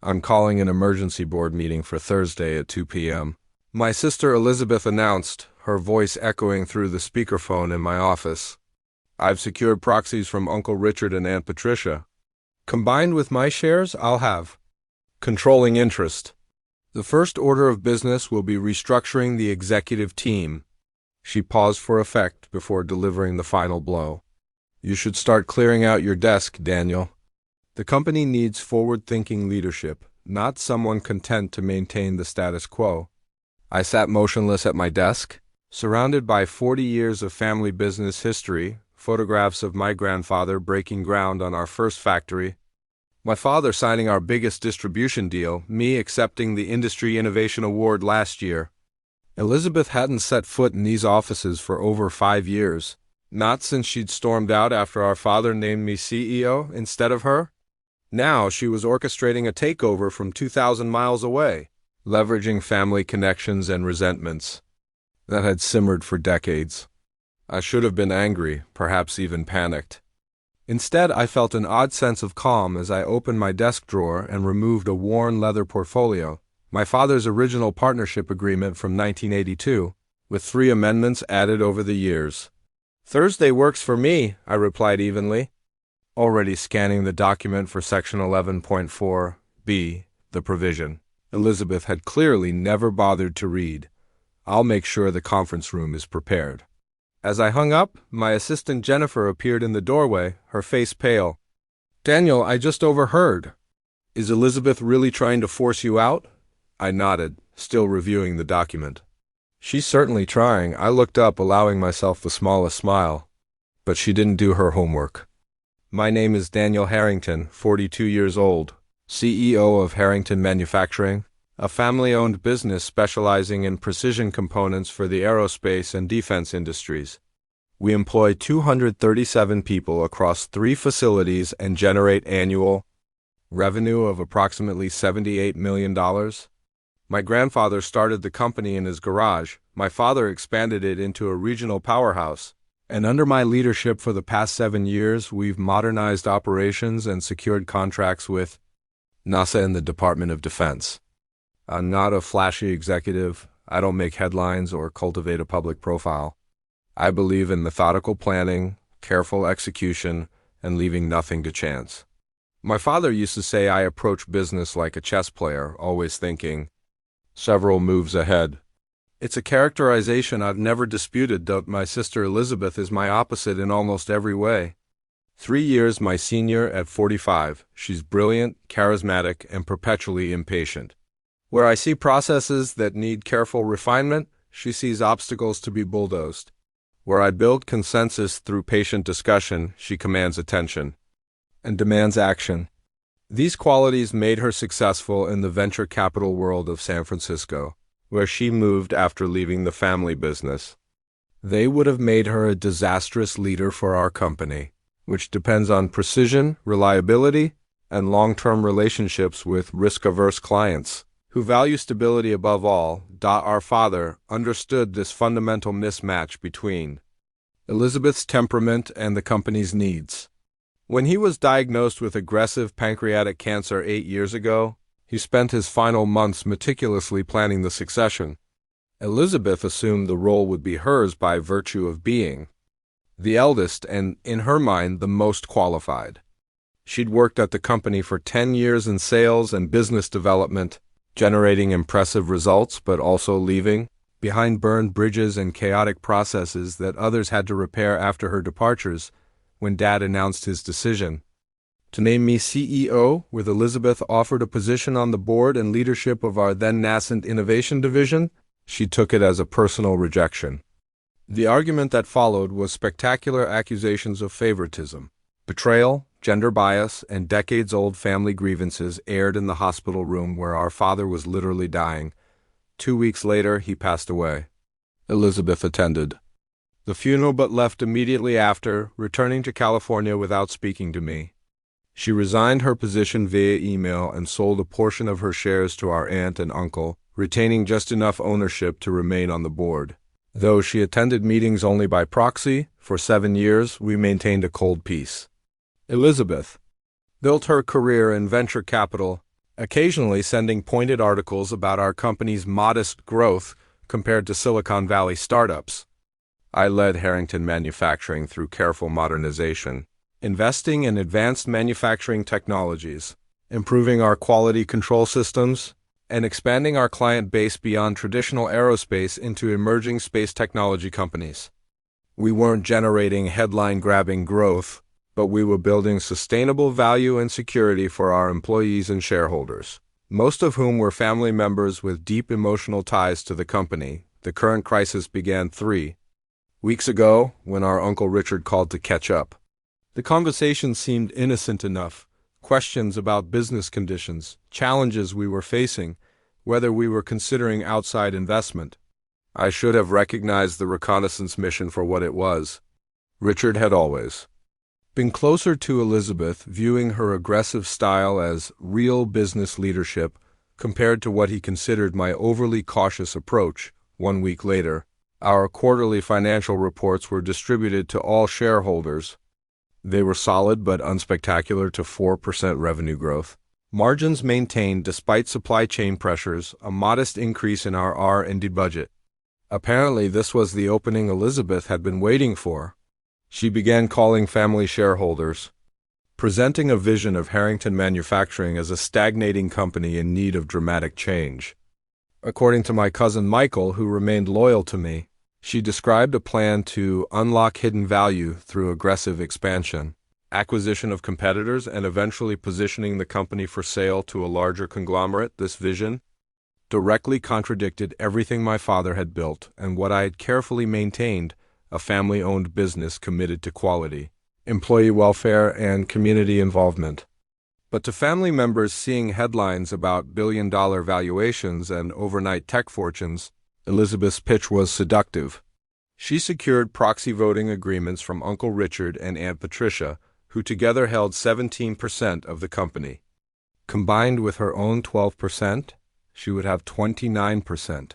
I'm calling an emergency board meeting for Thursday at 2 p.m. My sister Elizabeth announced, her voice echoing through the speakerphone in my office. I've secured proxies from Uncle Richard and Aunt Patricia. Combined with my shares, I'll have controlling interest. The first order of business will be restructuring the executive team. She paused for effect before delivering the final blow. You should start clearing out your desk, Daniel. The company needs forward-thinking leadership, not someone content to maintain the status quo. I sat motionless at my desk, surrounded by 40 years of family business history, photographs of my grandfather breaking ground on our first factory, my father signing our biggest distribution deal, me accepting the Industry Innovation Award last year. Elizabeth hadn't set foot in these offices for over 5 years, not since she'd stormed out after our father named me CEO instead of her. Now she was orchestrating a takeover from 2,000 miles away, leveraging family connections and resentments that had simmered for decades. I should have been angry, perhaps even panicked. Instead, I felt an odd sense of calm as I opened my desk drawer and removed a worn leather portfolio, my father's original partnership agreement from 1982, with 3 amendments added over the years. Thursday works for me, I replied evenly, already scanning the document for Section 11.4b, the provision Elizabeth had clearly never bothered to read. I'll make sure the conference room is prepared. As I hung up, my assistant Jennifer appeared in the doorway, her face pale. Daniel, I just overheard. Is Elizabeth really trying to force you out? I nodded, still reviewing the document. She's certainly trying. I looked up, allowing myself the smallest smile. But she didn't do her homework. My name is Daniel Harrington, 42 years old, CEO of Harrington Manufacturing, a family-owned business specializing in precision components for the aerospace and defense industries. We employ 237 people across 3 facilities and generate annual revenue of approximately $78 million. My grandfather started the company in his garage. My father expanded it into a regional powerhouse. And under my leadership for the past 7 years, we've modernized operations and secured contracts with NASA and the Department of Defense. I'm not a flashy executive. I don't make headlines or cultivate a public profile. I believe in methodical planning, careful execution, and leaving nothing to chance. My father used to say I approach business like a chess player, always thinking several moves ahead. It's a characterization I've never disputed, though my sister Elizabeth is my opposite in almost every way. 3 years my senior at 45, she's brilliant, charismatic, and perpetually impatient. Where I see processes that need careful refinement, she sees obstacles to be bulldozed. Where I build consensus through patient discussion, she commands attention and demands action. These qualities made her successful in the venture capital world of San Francisco, where she moved after leaving the family business. They would have made her a disastrous leader for our company, which depends on precision, reliability, and long-term relationships with risk-averse clients who value stability above all. Our father understood this fundamental mismatch between Elizabeth's temperament and the company's needs. When he was diagnosed with aggressive pancreatic cancer 8 years ago, he spent his final months meticulously planning the succession. Elizabeth assumed the role would be hers by virtue of being the eldest and, in her mind, the most qualified. She'd worked at the company for 10 years in sales and business development, generating impressive results but also leaving behind burned bridges and chaotic processes that others had to repair after her departures when Dad announced his decision to name me CEO, with Elizabeth offered a position on the board and leadership of our then nascent innovation division. She took it as a personal rejection. The argument that followed was spectacular accusations of favoritism, betrayal, gender bias, and decades-old family grievances aired in the hospital room where our father was literally dying. 2 weeks later, he passed away. Elizabeth attended the funeral but left immediately after, returning to California without speaking to me. She resigned her position via email and sold a portion of her shares to our aunt and uncle, retaining just enough ownership to remain on the board. Though she attended meetings only by proxy, for 7 years we maintained a cold peace. Elizabeth built her career in venture capital, occasionally sending pointed articles about our company's modest growth compared to Silicon Valley startups. I led Harrington Manufacturing through careful modernization, investing in advanced manufacturing technologies, improving our quality control systems, and expanding our client base beyond traditional aerospace into emerging space technology companies. We weren't generating headline-grabbing growth, but we were building sustainable value and security for our employees and shareholders, most of whom were family members with deep emotional ties to the company. The current crisis began 3 weeks ago when our Uncle Richard called to catch up. The conversation seemed innocent enough. Questions about business conditions, challenges we were facing, whether we were considering outside investment. I should have recognized the reconnaissance mission for what it was. Richard had always been closer to Elizabeth, viewing her aggressive style as real business leadership compared to what he considered my overly cautious approach. 1 week later, our quarterly financial reports were distributed to all shareholders. They were solid but unspectacular to 4% revenue growth. Margins maintained despite supply chain pressures, a modest increase in our R&D budget. Apparently this was the opening Elizabeth had been waiting for. She began calling family shareholders, presenting a vision of Harrington Manufacturing as a stagnating company in need of dramatic change. According to my cousin Michael, who remained loyal to me, she described a plan to unlock hidden value through aggressive expansion, acquisition of competitors, and eventually positioning the company for sale to a larger conglomerate. This vision directly contradicted everything my father had built and what I had carefully maintained, a family-owned business committed to quality, employee welfare, and community involvement. But to family members seeing headlines about billion-dollar valuations and overnight tech fortunes, Elizabeth's pitch was seductive. She secured proxy voting agreements from Uncle Richard and Aunt Patricia, who together held 17% of the company. Combined with her own 12%, she would have 29%.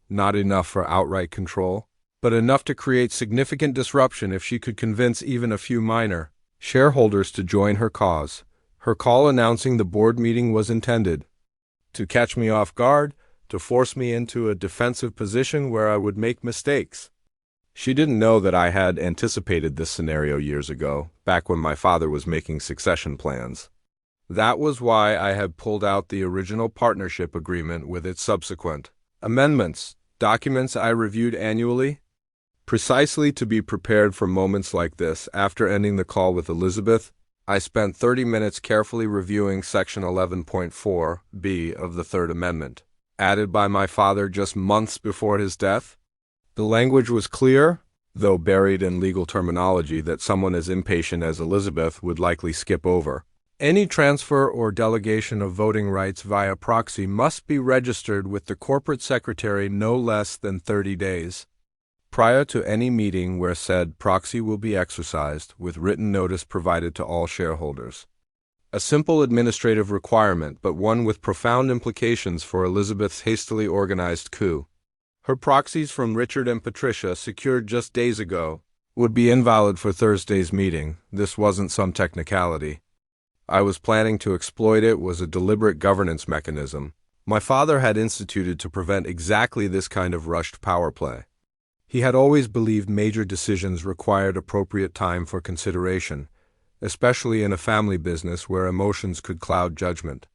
Not enough for outright control, but enough to create significant disruption if she could convince even a few minor shareholders to join her cause. Her call announcing the board meeting was intended to catch me off guard, to force me into a defensive position where I would make mistakes. She didn't know that I had anticipated this scenario years ago, back when my father was making succession plans. That was why I had pulled out the original partnership agreement with its subsequent amendments, documents I reviewed annually, precisely to be prepared for moments like this. After ending the call with Elizabeth, I spent 30 minutes carefully reviewing Section 11.4b of the Third Amendment, added by my father just months before his death. The language was clear, though buried in legal terminology that someone as impatient as Elizabeth would likely skip over. Any transfer or delegation of voting rights via proxy must be registered with the corporate secretary no less than 30 days prior to any meeting where said proxy will be exercised, with written notice provided to all shareholders. A simple administrative requirement, but one with profound implications for Elizabeth's hastily organized coup. Her proxies from Richard and Patricia, secured just days ago, would be invalid for Thursday's meeting. This wasn't some technicality I was planning to exploit. It was a deliberate governance mechanism my father had instituted to prevent exactly this kind of rushed power play. He had always believed major decisions required appropriate time for consideration, especially in a family business where emotions could cloud judgment.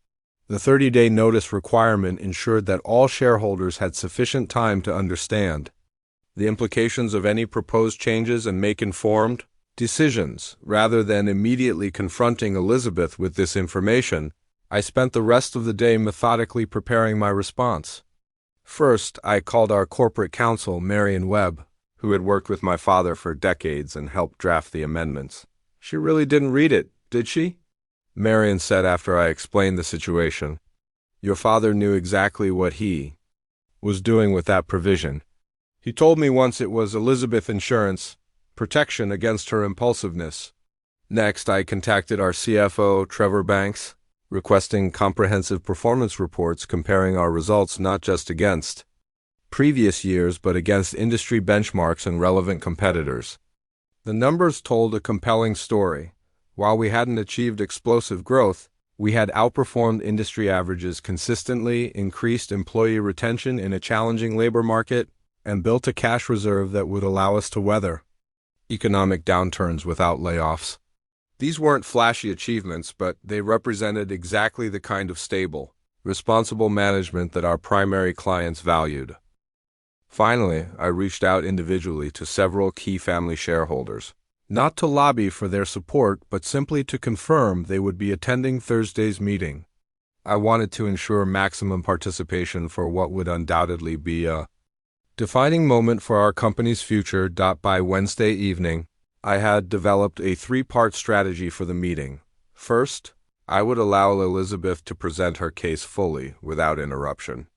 The 30-day notice requirement ensured that all shareholders had sufficient time to understand the implications of any proposed changes and make informed decisions. Rather than immediately confronting Elizabeth with this information, I spent the rest of the day methodically preparing my response. First, I called our corporate counsel, Marion Webb, who had worked with my father for decades and helped draft the amendments. "She really didn't read it, did she?" Marion said after I explained the situation. "Your father knew exactly what he was doing with that provision. He told me once it was Elizabeth Insurance, protection against her impulsiveness." Next, I contacted our CFO, Trevor Banks, requesting comprehensive performance reports comparing our results not just against previous years but against industry benchmarks and relevant competitors. The numbers told a compelling story. While we hadn't achieved explosive growth, We had outperformed industry averages consistently, increased employee retention in a challenging labor market, and built a cash reserve that would allow us to weather economic downturns without layoffs. These weren't flashy achievements, but they represented exactly the kind of stable, responsible management that our primary clients valued. Finally, I reached out individually to several key family shareholders, not to lobby for their support, but simply to confirm they would be attending Thursday's meeting. I wanted to ensure maximum participation for what would undoubtedly be a defining moment for our company's future. By Wednesday evening, I had developed a three-part strategy for the meeting. First, I would allow Elizabeth to present her case fully, without interruption.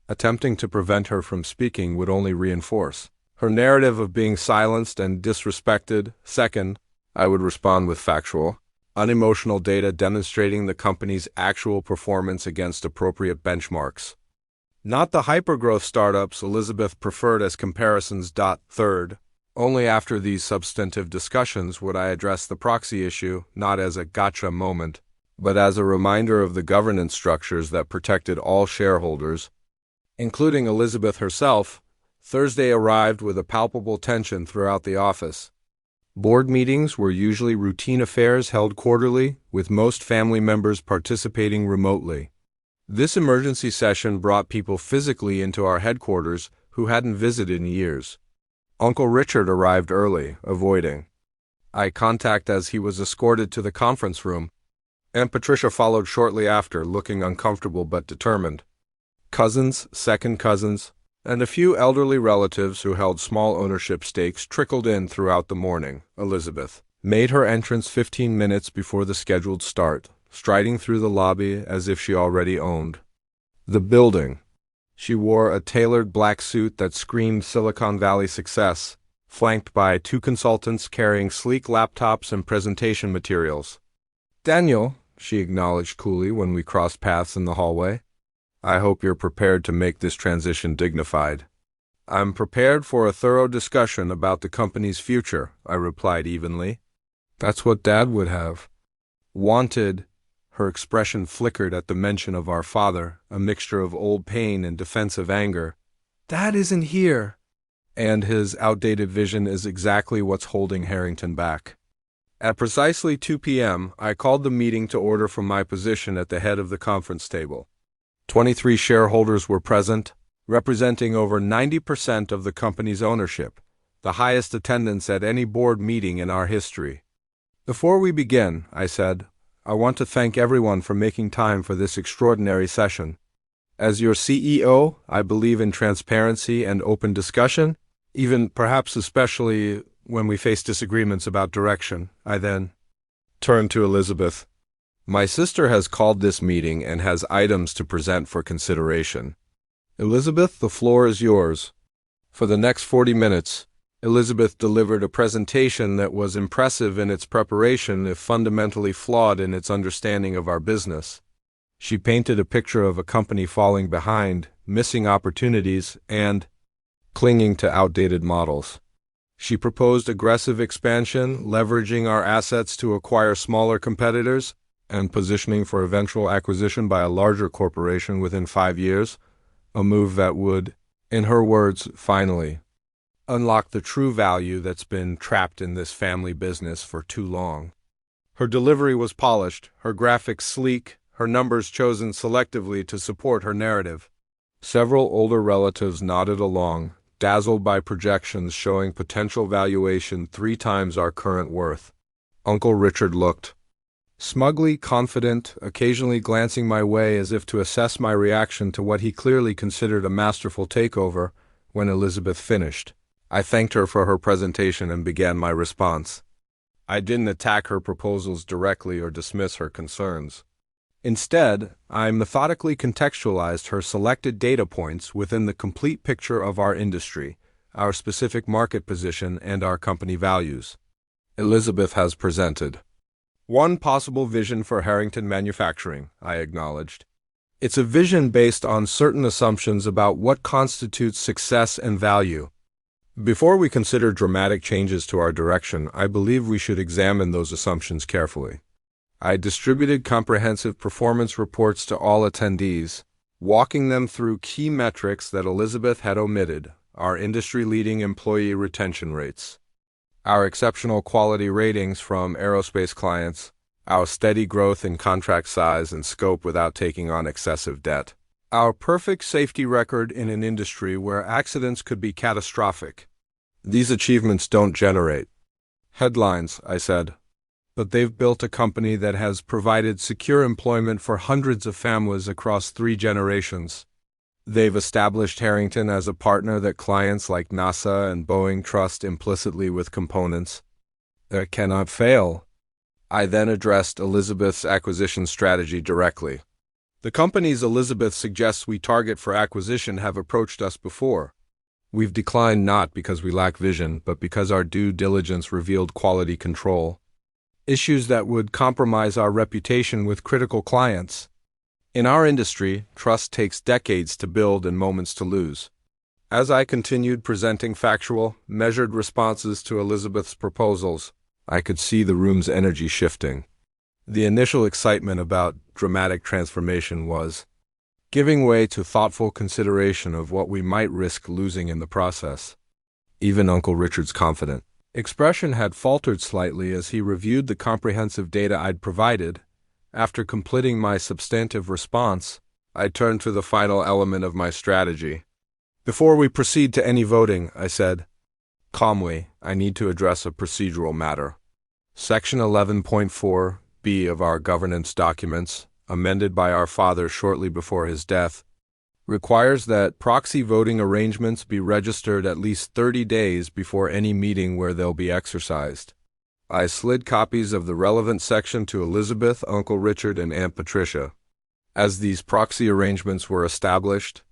Attempting to prevent her from speaking would only reinforce her narrative of being silenced and disrespected. Second, I would respond with factual, unemotional data demonstrating the company's actual performance against appropriate benchmarks, not the hypergrowth startups Elizabeth preferred as comparisons. Third, only after these substantive discussions would I address the proxy issue, not as a gotcha moment, but as a reminder of the governance structures that protected all shareholders, including Elizabeth herself. Thursday arrived with a palpable tension throughout the office. Board meetings were usually routine affairs held quarterly, with most family members participating remotely. This emergency session brought people physically into our headquarters who hadn't visited in years. Uncle Richard arrived early, avoiding eye contact as he was escorted to the conference room. Aunt Patricia followed shortly after, looking uncomfortable but determined. Cousins, second cousins, and a few elderly relatives who held small ownership stakes trickled in throughout the morning. Elizabeth made her entrance 15 minutes before the scheduled start, striding through the lobby as if she already owned the building. She wore a tailored black suit that screamed Silicon Valley success, flanked by two consultants carrying sleek laptops and presentation materials. "Daniel," she acknowledged coolly when we crossed paths in the hallway, "I hope you're prepared to make this transition dignified." "I'm prepared for a thorough discussion about the company's future," I replied evenly. "That's what Dad would have wanted." Her expression flickered at the mention of our father, a mixture of old pain and defensive anger. "Dad isn't here." And his outdated vision is exactly what's holding Harrington back. At precisely 2 p.m., I called the meeting to order from my position at the head of the conference table. 23 shareholders were present, representing over 90% of the company's ownership, the highest attendance at any board meeting in our history. "Before we begin," I said, "I want to thank everyone for making time for this extraordinary session. As your CEO, I believe in transparency and open discussion, even perhaps especially when we face disagreements about direction." I then turned to Elizabeth. "My sister has called this meeting and has items to present for consideration. Elizabeth, the floor is yours." For the next 40 minutes, Elizabeth delivered a presentation that was impressive in its preparation, if fundamentally flawed in its understanding of our business. She painted a picture of a company falling behind, missing opportunities, and clinging to outdated models. She proposed aggressive expansion, leveraging our assets to acquire smaller competitors, and positioning for eventual acquisition by a larger corporation within 5 years, a move that would, in her words, finally unlock the true value that's been trapped in this family business for too long. Her delivery was polished, her graphics sleek, her numbers chosen selectively to support her narrative. Several older relatives nodded along, dazzled by projections showing potential valuation 3 times our current worth. Uncle Richard looked smugly confident, occasionally glancing my way as if to assess my reaction to what he clearly considered a masterful takeover. When Elizabeth finished, I thanked her for her presentation and began my response. I didn't attack her proposals directly or dismiss her concerns. Instead, I methodically contextualized her selected data points within the complete picture of our industry, our specific market position, and our company values. Elizabeth has presented one possible vision for Harrington Manufacturing, I acknowledged. It's a vision based on certain assumptions about what constitutes success and value. Before we consider dramatic changes to our direction, I believe we should examine those assumptions carefully. I distributed comprehensive performance reports to all attendees, walking them through key metrics that Elizabeth had omitted: our industry-leading employee retention rates, our exceptional quality ratings from aerospace clients, our steady growth in contract size and scope without taking on excessive debt, our perfect safety record in an industry where accidents could be catastrophic. These achievements don't generate headlines, I said, but they've built a company that has provided secure employment for hundreds of families across 3 generations. They've established Harrington as a partner that clients like NASA and Boeing trust implicitly with components that cannot fail. I then addressed Elizabeth's acquisition strategy directly. The companies Elizabeth suggests we target for acquisition have approached us before. We've declined not because we lack vision, but because our due diligence revealed quality control issues that would compromise our reputation with critical clients. In our industry, trust takes decades to build and moments to lose. As I continued presenting factual, measured responses to Elizabeth's proposals, I could see the room's energy shifting. The initial excitement about dramatic transformation was giving way to thoughtful consideration of what we might risk losing in the process. Even Uncle Richard's confident expression had faltered slightly as he reviewed the comprehensive data I'd provided. After completing my substantive response, I turned to the final element of my strategy. Before we proceed to any voting, I said, calmly, I need to address a procedural matter. Section 11.4b of our governance documents, amended by our father shortly before his death, requires that proxy voting arrangements be registered at least 30 days before any meeting where they'll be exercised. I slid copies of the relevant section to Elizabeth, Uncle Richard, and Aunt Patricia. As these proxy arrangements were established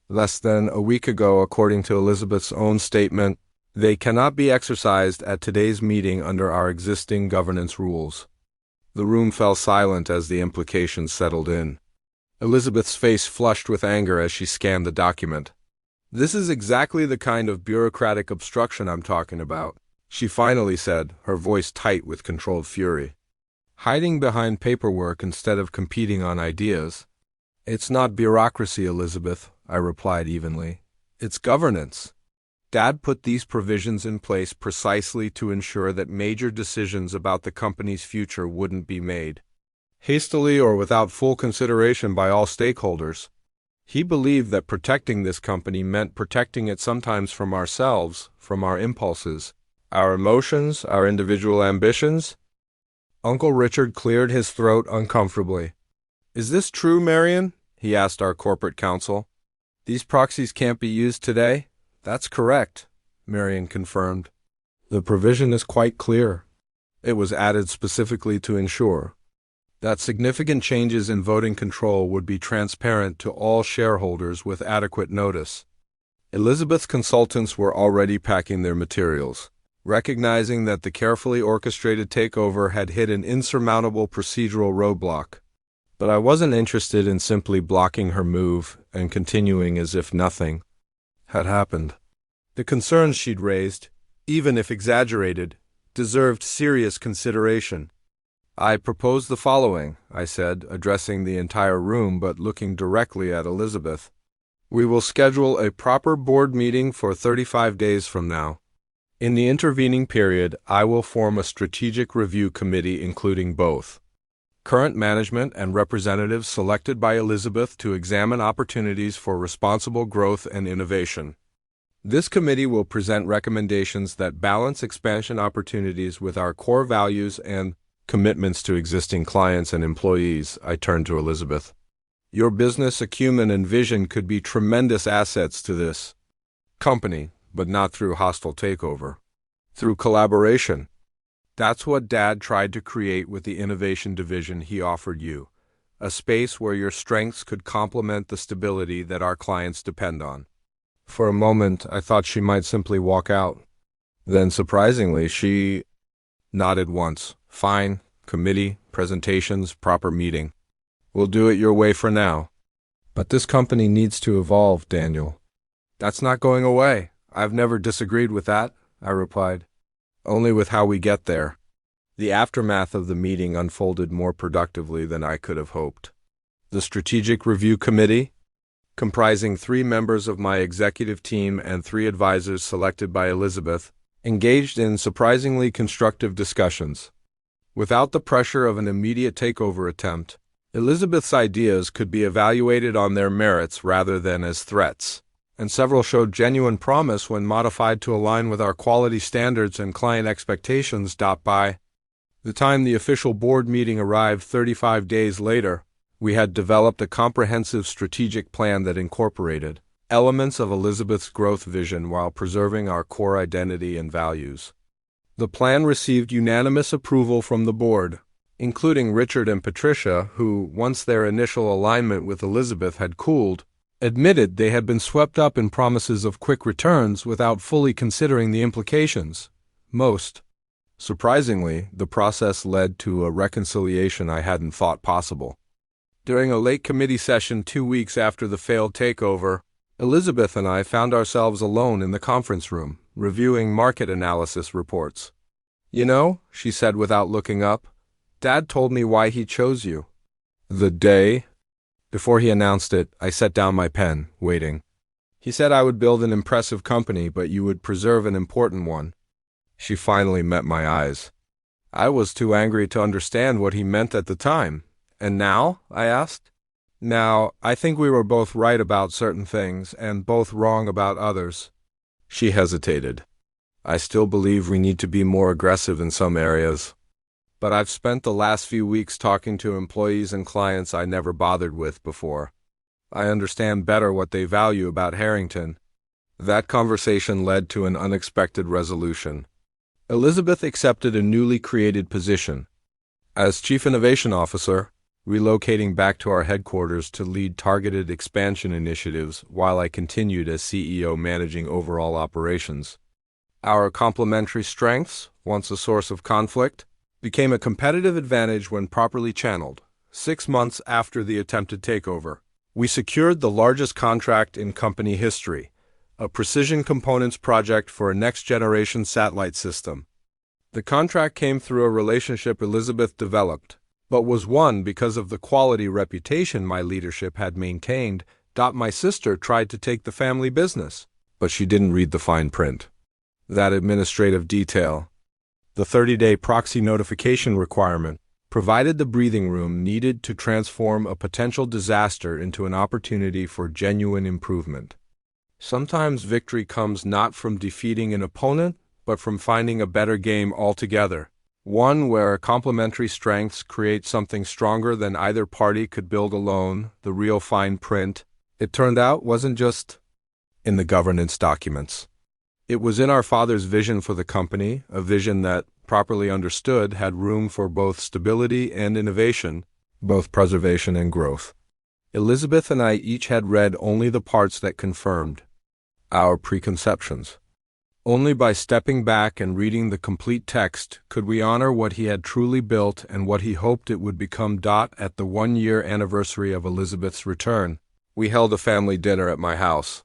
less than a week ago, according to Elizabeth's own statement, they cannot be exercised at today's meeting under our existing governance rules. The room fell silent as the implications settled in. Elizabeth's face flushed with anger as she scanned the document. This is exactly the kind of bureaucratic obstruction I'm talking about, she finally said, her voice tight with controlled fury. Hiding behind paperwork instead of competing on ideas. It's not bureaucracy, Elizabeth, I replied evenly. It's governance. Dad put these provisions in place precisely to ensure that major decisions about the company's future wouldn't be made hastily or without full consideration by all stakeholders. He believed that protecting this company meant protecting it sometimes from ourselves, from our impulses, our emotions, our individual ambitions. Uncle Richard cleared his throat uncomfortably. Is this true, Marion? He asked our corporate counsel. These proxies can't be used today? That's correct, Marion confirmed. The provision is quite clear. It was added specifically to ensure that significant changes in voting control would be transparent to all shareholders with adequate notice. Elizabeth's consultants were already packing their materials, recognizing that the carefully orchestrated takeover had hit an insurmountable procedural roadblock. But I wasn't interested in simply blocking her move and continuing as if nothing had happened. The concerns she'd raised, even if exaggerated, deserved serious consideration. I propose the following, I said, addressing the entire room but looking directly at Elizabeth. We will schedule a proper board meeting for 35 days from now. In the intervening period, I will form a strategic review committee including both current management and representatives selected by Elizabeth to examine opportunities for responsible growth and innovation. This committee will present recommendations that balance expansion opportunities with our core values and commitments to existing clients and employees. I turned to Elizabeth. Your business acumen and vision could be tremendous assets to this company, but not through hostile takeover. Through collaboration. That's what Dad tried to create with the innovation division he offered you, a space where your strengths could complement the stability that our clients depend on. For a moment, I thought she might simply walk out. Then, surprisingly, she nodded once. Fine, committee, presentations, proper meeting. We'll do it your way for now. But this company needs to evolve, Daniel. That's not going away. I've never disagreed with that, I replied. Only with how we get there. The aftermath of the meeting unfolded more productively than I could have hoped. The Strategic Review Committee, comprising 3 members of my executive team and 3 advisors selected by Elizabeth, engaged in surprisingly constructive discussions. Without the pressure of an immediate takeover attempt, Elizabeth's ideas could be evaluated on their merits rather than as threats, and several showed genuine promise when modified to align with our quality standards and client expectations. By the time the official board meeting arrived 35 days later, we had developed a comprehensive strategic plan that incorporated elements of Elizabeth's growth vision while preserving our core identity and values. The plan received unanimous approval from the board, including Richard and Patricia, who, once their initial alignment with Elizabeth had cooled, admitted they had been swept up in promises of quick returns without fully considering the implications. Most surprisingly, the process led to a reconciliation I hadn't thought possible. During a late committee session 2 weeks after the failed takeover, Elizabeth and I found ourselves alone in the conference room, reviewing market analysis reports. "You know," she said without looking up, "Dad told me why he chose you." The day before he announced it, I set down my pen, waiting. "He said I would build an impressive company, but you would preserve an important one." She finally met my eyes. I was too angry to understand what he meant at the time. "And now?" I asked. "Now, I think we were both right about certain things and both wrong about others." She hesitated. "I still believe we need to be more aggressive in some areas. But I've spent the last few weeks talking to employees and clients I never bothered with before. I understand better what they value about Harrington." That conversation led to an unexpected resolution. Elizabeth accepted a newly created position as Chief Innovation Officer, relocating back to our headquarters to lead targeted expansion initiatives while I continued as CEO managing overall operations. Our complementary strengths, once a source of conflict, became a competitive advantage when properly channeled. 6 months after the attempted takeover, we secured the largest contract in company history, a precision components project for a next-generation satellite system. The contract came through a relationship Elizabeth developed, but was won because of the quality reputation my leadership had maintained. My sister tried to take the family business, but she didn't read the fine print. That administrative detail, the 30-day proxy notification requirement, provided the breathing room needed to transform a potential disaster into an opportunity for genuine improvement. Sometimes victory comes not from defeating an opponent, but from finding a better game altogether. One where complementary strengths create something stronger than either party could build alone. The real fine print, it turned out, wasn't just in the governance documents. It was in our father's vision for the company, a vision that, properly understood, had room for both stability and innovation, both preservation and growth. Elizabeth and I each had read only the parts that confirmed our preconceptions. Only by stepping back and reading the complete text could we honor what he had truly built and what he hoped it would become. At the 1-year anniversary of Elizabeth's return, we held a family dinner at my house.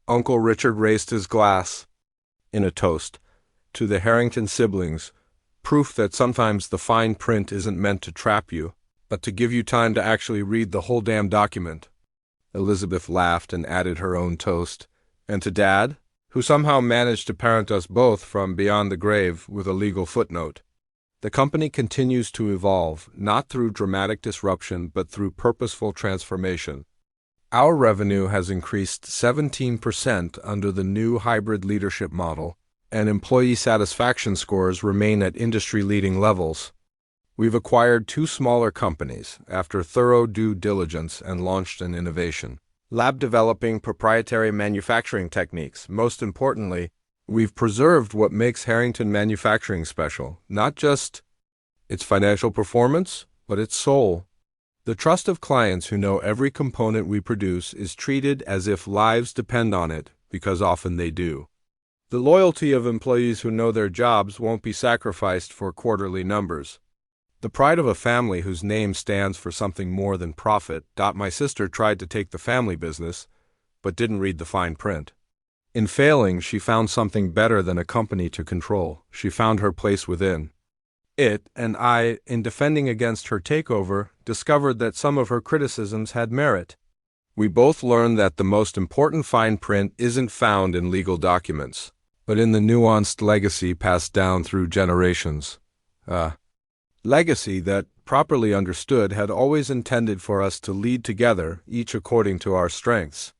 Uncle Richard raised his glass in a toast to the Harrington siblings, proof that sometimes the fine print isn't meant to trap you, but to give you time to actually read the whole damn document. Elizabeth laughed and added her own toast. "And to Dad, who somehow managed to parent us both from beyond the grave with a legal footnote." The company continues to evolve, not through dramatic disruption, but through purposeful transformation. Our revenue has increased 17% under the new hybrid leadership model, and employee satisfaction scores remain at industry-leading levels. We've acquired 2 smaller companies after thorough due diligence and launched an innovation lab developing proprietary manufacturing techniques. Most importantly, we've preserved what makes Harrington Manufacturing special, not just its financial performance, but its soul. The trust of clients who know every component we produce is treated as if lives depend on it, because often they do. The loyalty of employees who know their jobs won't be sacrificed for quarterly numbers. The pride of a family whose name stands for something more than profit. My sister tried to take the family business, but didn't read the fine print. In failing, she found something better than a company to control. She found her place within It and I, in defending against her takeover, discovered that some of her criticisms had merit. We both learned that the most important fine print isn't found in legal documents, but in the nuanced legacy passed down through generations. Legacy that, properly understood, had always intended for us to lead together, each according to our strengths.